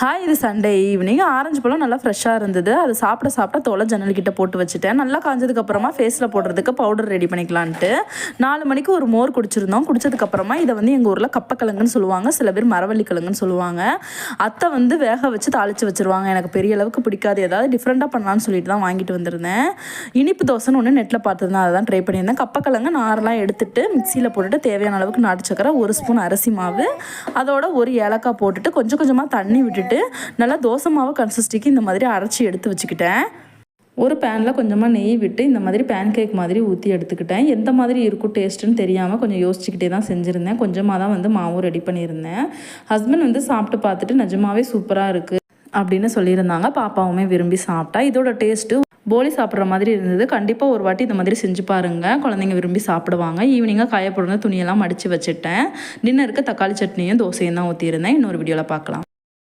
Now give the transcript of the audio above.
Hi, இது Sunday evening. Orange பழம் நல்லா ஃப்ரெஷ்ஷாக இருந்தது. அது சாப்பிட தோலை ஜன்னல்கிட்ட போட்டு வச்சுட்டேன். நல்லா காஞ்சதுக்கப்புறமா ஃபேஸில் போடுறதுக்கு பவுடர் ரெடி பண்ணிக்கலான்ட்டு 4 மணிக்கு ஒரு மோர் குடிச்சிருந்தோம். குடிச்சதுக்கப்புறமா இதை எங்கள் ஊரில் கப்பக்கிழங்குன்னு சொல்லுவாங்க, சில பேர் மரவள்ளி கிழங்குன்னு சொல்லுவாங்க. அத்தை வேக வச்சு தாளித்து வச்சுருவாங்க. எனக்கு பெரிய அளவுக்கு பிடிக்காது, ஏதாவது டிஃப்ரெண்ட்டாக பண்ணலான்னு சொல்லிட்டு தான் வாங்கிட்டு வந்திருந்தேன். இனிப்பு தோசைன்னு ஒன்று நெட்டில் பார்த்துருந்தேன், அதை தான் ட்ரை பண்ணியிருந்தேன். கப்பக்கிழங்கு நாரெல்லாம் எடுத்துட்டு மிக்சியில் போட்டுட்டு தேவையான அளவுக்கு நாட்டு சக்கரை, 1 ஸ்பூன் அரிசி மாவு, அதோட 1 ஏலக்காய் போட்டுட்டு கொஞ்சமாக தண்ணி விட்டுட்டு நல்லா தோசை மாவு கன்சிஸ்டிக்கு இந்த மாதிரி அரைச்சி எடுத்து வச்சுக்கிட்டேன். ஒரு பேனில் கொஞ்சமாக நெய் விட்டு இந்த மாதிரி பேன் கேக் மாதிரி ஊற்றி எடுத்துக்கிட்டேன். எந்த மாதிரி இருக்கும் டேஸ்ட்டுன்னு தெரியாமல் கொஞ்சம் யோசிச்சுக்கிட்டே தான் செஞ்சுருந்தேன். கொஞ்சமாக தான் மாவும் ரெடி பண்ணியிருந்தேன். ஹஸ்பண்ட் சாப்பிட்டு பார்த்துட்டு நிஜமாவே சூப்பராக இருக்குது அப்படின்னு சொல்லியிருந்தாங்க. பாப்பாவுமே விரும்பி சாப்பிட்டா. இதோட டேஸ்ட்டு போலி சாப்பிட்ற மாதிரி இருந்தது. கண்டிப்பாக ஒரு வாட்டி இந்த மாதிரி செஞ்சு பாருங்கள், குழந்தைங்க விரும்பி சாப்பிடுவாங்க. ஈவினிங்காக காயப்படுற துணியெல்லாம் மடித்து வச்சுட்டேன். டின்னருக்கு தக்காளி சட்னியும் தோசையும் தான் ஊற்றியிருந்தேன். இன்னொரு வீடியோவில் பார்க்கலாம்.